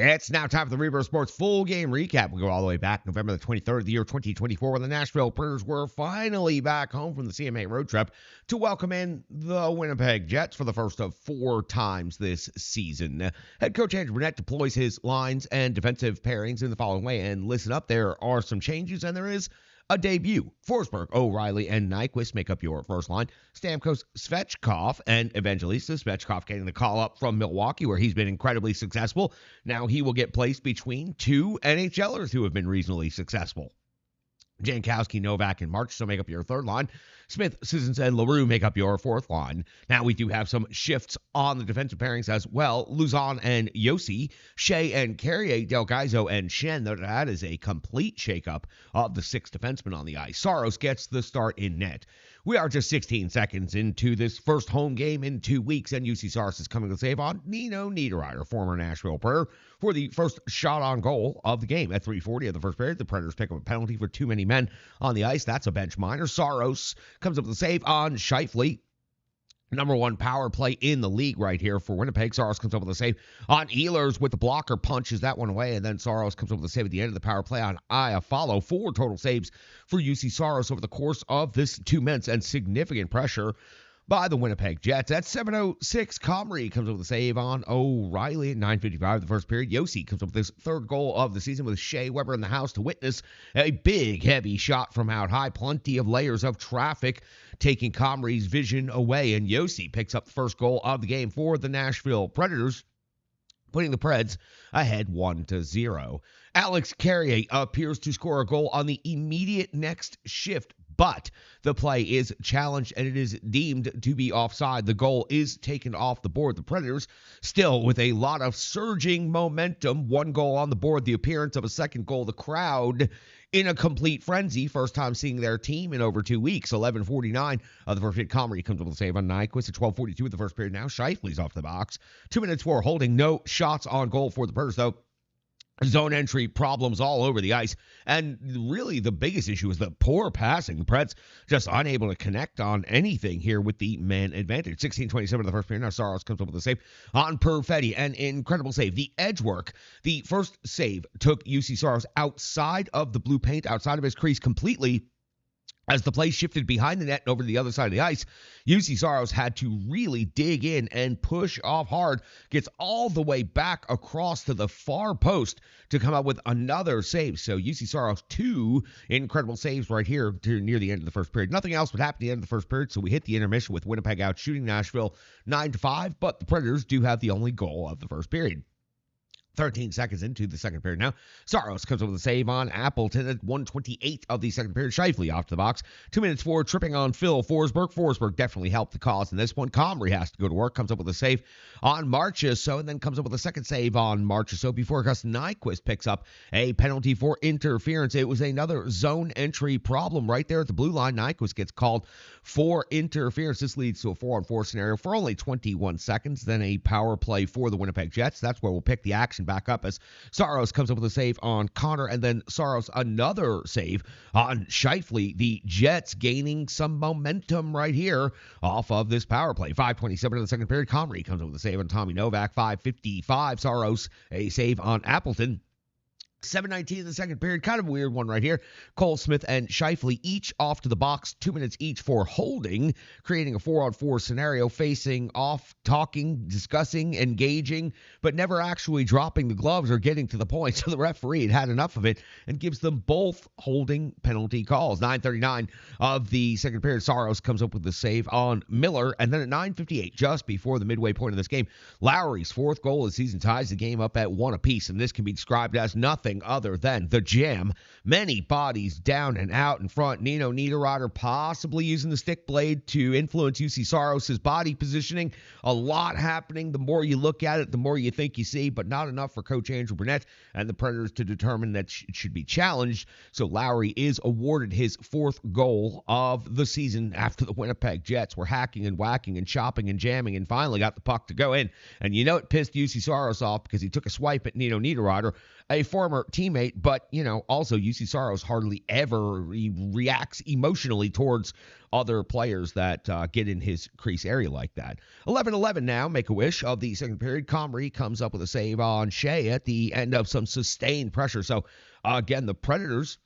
It's now time for the Reverse Sports full game recap. We go all the way back November the 23rd of the year 2024 when the Nashville Predators were finally back home from the CMA road trip to welcome in the Winnipeg Jets for the first of 4 times this season. Head coach Andrew Brunette deploys his lines and defensive pairings in the following way. And listen up, there are some changes and there is a debut. Forsberg, O'Reilly, and Nyquist make up your first line. Stamkos, Svechkov, and Evangelista. Svechkov getting the call up from Milwaukee, where he's been incredibly successful. Now he will get placed between 2 NHLers who have been reasonably successful. Jankowski, Novak, and March, so make up your third line. Smith, Sissons, and LaRue make up your fourth line. Now we do have some shifts on the defensive pairings as well. Luzon and Yossi, Shea and Carrier, Del Gaizo and Shen. That is a complete shakeup of the 6 defensemen on the ice. Saros gets the start in net. We are just 16 seconds into this first home game in 2 weeks, and UC Saros is coming to save on Nino Niederreiter, former Nashville Predator, for the first shot on goal of the game. At 3:40 of the first period, the Predators pick up a penalty for too many men on the ice. That's a bench minor. Saros comes up with a save on Scheifele. Number 1 power play in the league right here for Winnipeg. Saros comes up with a save on Ehlers with the blocker, punches that one away, and then Saros comes up with a save at the end of the power play on Iafallo. 4 total saves for UC Saros over the course of this 2 minutes, and significant pressure by the Winnipeg Jets. At 7:06, Comrie comes up with a save on O'Reilly. At 9:55 the first period, Yossi comes up with his 3rd goal of the season with Shea Weber in the house to witness a big, heavy shot from out high. Plenty of layers of traffic taking Comrie's vision away, and Yossi picks up the first goal of the game for the Nashville Predators, putting the Preds ahead 1-0. Alex Carrier appears to score a goal on the immediate next shift, but the play is challenged and it is deemed to be offside. The goal is taken off the board. The Predators, still with a lot of surging momentum, 1 goal on the board, the appearance of a second goal. The crowd in a complete frenzy. First time seeing their team in over 2 weeks. 11:49 of the first period. Comrie comes up with a save on Nyquist at 12:42 of the first period. Now Scheifele's off the box. 2 minutes for holding. No shots on goal for the Predators, though. Zone entry problems all over the ice. And really the biggest issue is the poor passing. The Preds just unable to connect on anything here with the man advantage. 16:27 of the first period. Now Saros comes up with a save on Perfetti. An incredible save. The edge work. The first save took UC Saros outside of the blue paint, outside of his crease completely. As the play shifted behind the net and over to the other side of the ice, UC Saros had to really dig in and push off hard. Gets all the way back across to the far post to come up with another save. So UC Saros, 2 incredible saves right here to near the end of the first period. Nothing else would happen at the end of the first period, so we hit the intermission with Winnipeg out shooting Nashville 9-5, but the Predators do have the only goal of the first period. 13 seconds into the second period now. Saros comes up with a save on Appleton at 1:28 of the second period. Scheifele off to the box. 2 minutes for tripping on Phil Forsberg. Forsberg definitely helped the cause in this one. Comrie has to go to work. Comes up with a save on Marchessault, and then comes up with a second save on Marchessault before Gus Nyquist picks up a penalty for interference. It was another zone entry problem right there at the blue line. Nyquist gets called for interference. This leads to a 4-on-4 scenario for only 21 seconds. Then a power play for the Winnipeg Jets. That's where we'll pick the action back up as Saros comes up with a save on Connor, and then Saros another save on Scheifele. The Jets gaining some momentum right here off of this power play. 5:27 in the second period. Comrie comes up with a save on Tommy Novak. 5:55. Saros a save on Appleton. 7:19 in the second period. Kind of a weird one right here. Cole Smith and Scheifele each off to the box, 2 minutes each for holding, creating a 4-on-4 scenario, facing off, talking, discussing, engaging, but never actually dropping the gloves or getting to the point. So the referee had enough of it and gives them both holding penalty calls. 9:39 of the second period. Saros comes up with the save on Miller. And then at 9:58, just before the midway point of this game, Lowry's 4th goal of the season ties the game up at 1 apiece. And this can be described as nothing other than the jam. Many bodies down and out in front. Nino Niederreiter possibly using the stick blade to influence UC Saros' body positioning. A lot happening. The more you look at it, the more you think you see, but not enough for Coach Andrew Brunette and the Predators to determine that it should be challenged. So Lowry is awarded his 4th goal of the season after the Winnipeg Jets were hacking and whacking and chopping and jamming and finally got the puck to go in. And you know it pissed UC Saros off because he took a swipe at Nino Niederreiter, a former former teammate, but, also UC Saros hardly ever reacts emotionally towards other players that get in his crease area like that. 11-11 now, Make-A-Wish of the second period. Comrie comes up with a save on Shea at the end of some sustained pressure. So, again, the Predators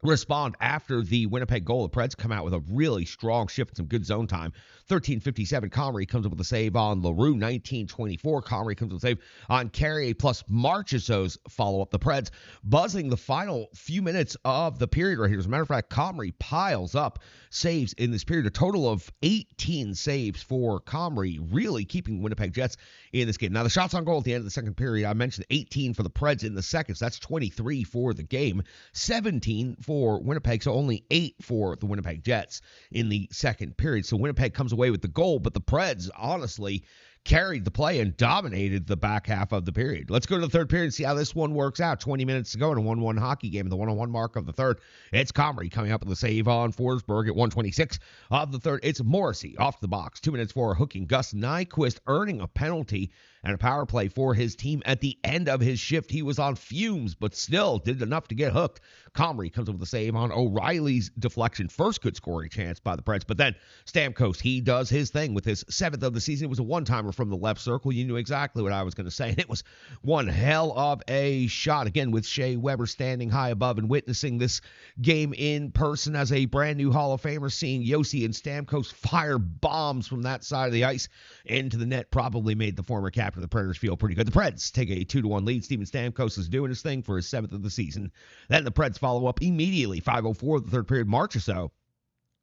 respond after the Winnipeg goal. The Preds come out with a really strong shift, some good zone time. 13:57, Comrie comes up with a save on LaRue. 19:24, Comrie comes up with a save on Carrier plus Marchessault's follow-up. The Preds buzzing the final few minutes of the period right here. As a matter of fact, Comrie piles up saves in this period. A total of 18 saves for Comrie, really keeping Winnipeg Jets in this game. Now, the shots on goal at the end of the second period, I mentioned 18 for the Preds in the second, so that's 23 for the game. 17 for Winnipeg, so only 8 for the Winnipeg Jets in the second period. So Winnipeg comes away with the goal, but the Preds honestly carried the play and dominated the back half of the period. Let's go to the third period and see how this one works out. 20 minutes to go in a 1-1 hockey game. In the 1-1 mark of the third, it's Comrie coming up with a save on Forsberg at 1:26 of the third. It's Morrissey off the box. 2 minutes for hooking. Gus Nyquist earning a penalty and a power play for his team at the end of his shift. He was on fumes, but still did enough to get hooked. Comrie comes up with a save on O'Reilly's deflection. First good scoring chance by the Preds, but then Stamkos, he does his thing with his 7th of the season. It was a one-timer from the left circle. You knew exactly what I was going to say, and it was one hell of a shot. Again, with Shea Weber standing high above and witnessing this game in person as a brand new Hall of Famer, seeing Yossi and Stamkos fire bombs from that side of the ice into the net probably made the former captain of the Predators feel pretty good. The Preds take a 2-1 lead. Steven Stamkos is doing his thing for his 7th of the season. Then the Preds follow up immediately. 5:04 of the third period. Marchessault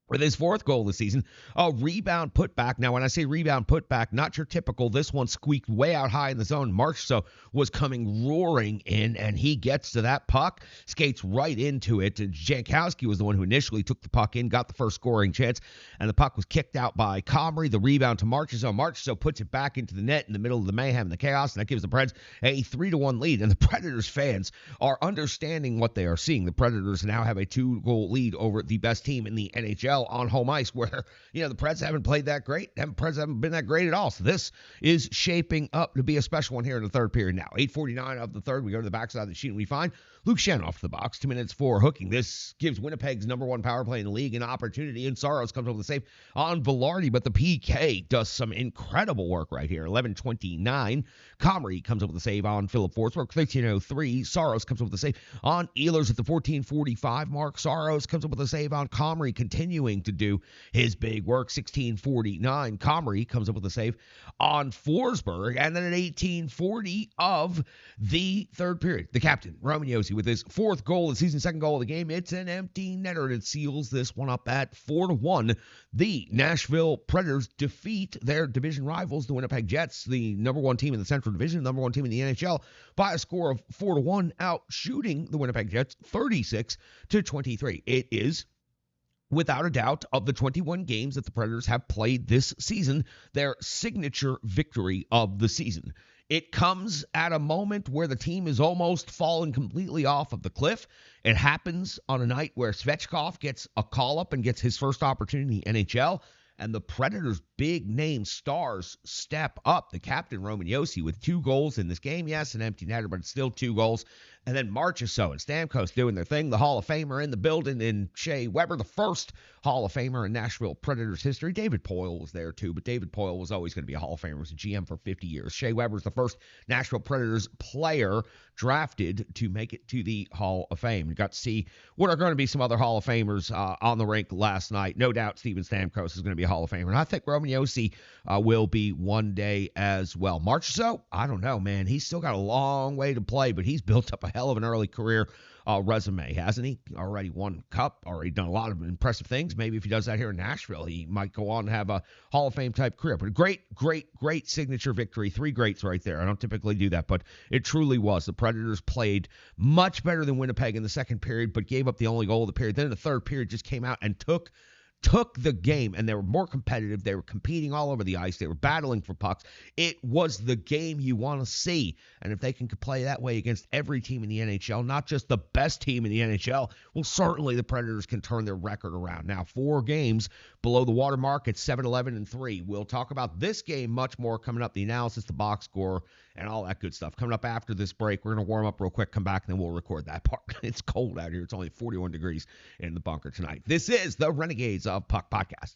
with his 4th goal of the season, a rebound putback. Now, when I say rebound putback, not your typical, this one squeaked way out high in the zone. Marchessault was coming roaring in, and he gets to that puck, skates right into it. Jankowski was the one who initially took the puck in, got the first scoring chance, and the puck was kicked out by Comrie. The rebound to Marchessault. Marchessault puts it back into the net in the middle of the mayhem and the chaos, and that gives the Preds a 3-1 lead. And the Predators fans are understanding what they are seeing. The Predators now have a 2-goal lead over the best team in the NHL on home ice, where the Preds haven't played that great. Preds haven't been that great at all. So this is shaping up to be a special one here in the third period. Now, 8:49 of the third, we go to the backside of the sheet and we find Luke Schenn off the box. 2 minutes for hooking. This gives Winnipeg's number 1 power play in the league an opportunity, and Saros comes over the save on Velarde, but the PK does some incredible work right here. 11:29, Comrie comes up with a save on Philip Forsberg. 13:03, Saros comes up with a save on Ehlers at the 14:45 mark. Saros comes up with a save on Comrie, continuing to do his big work. 16:49, Comrie comes up with a save on Forsberg, and then at 18:40 of the third period, the captain, Roman Josi, with his 4th goal of the season, 2nd goal of the game. It's an empty netter, and it seals this one up at 4-1. The Nashville Predators defeat their division rivals, the Winnipeg Jets, the number 1 team in the Central Division, number 1 team in the NHL, by a score of 4-1, out shooting the Winnipeg Jets 36-23. It is, without a doubt, of the 21 games that the Predators have played this season, their signature victory of the season. It comes at a moment where the team is almost fallen completely off of the cliff. It happens on a night where Svechkov gets a call-up and gets his first opportunity in the NHL, and the Predators' big-name stars step up. The captain, Roman Josi, with 2 goals in this game. Yes, an empty netter, but it's still 2 goals. And then Marchessault and Stamkos doing their thing. The Hall of Famer in the building in Shea Weber, the first Hall of Famer in Nashville Predators history. David Poile was there too, but David Poile was always going to be a Hall of Famer. He was a GM for 50 years. Shea Weber was the first Nashville Predators player drafted to make it to the Hall of Fame. You got to see what are going to be some other Hall of Famers on the rink last night. No doubt Steven Stamkos is going to be a Hall of Famer, and I think Roman Josi will be one day as well. Marchessault, I don't know, man. He's still got a long way to play, but he's built up a hell of an early career resume, hasn't he? Already won cup, already done a lot of impressive things. Maybe if he does that here in Nashville, he might go on and have a Hall of Fame type career. But a great signature victory. 3 greats right there. I don't typically do that, but it truly was. The Predators played much better than Winnipeg in the second period, but gave up the only goal of the period. Then in the third period just came out and took took the game, and they were more competitive. They were competing all over the ice. They were battling for pucks. It was the game you want to see. And if they can play that way against every team in the NHL, not just the best team in the NHL, well, certainly the Predators can turn their record around. Now, 4 games below the watermark at 7-11-3. We'll talk about this game much more coming up, the analysis, the box score, and all that good stuff. Coming up after this break, we're going to warm up real quick, come back, and then we'll record that part. It's cold out here. It's only 41 degrees in the bunker tonight. This is the Renegades of Puck Podcast.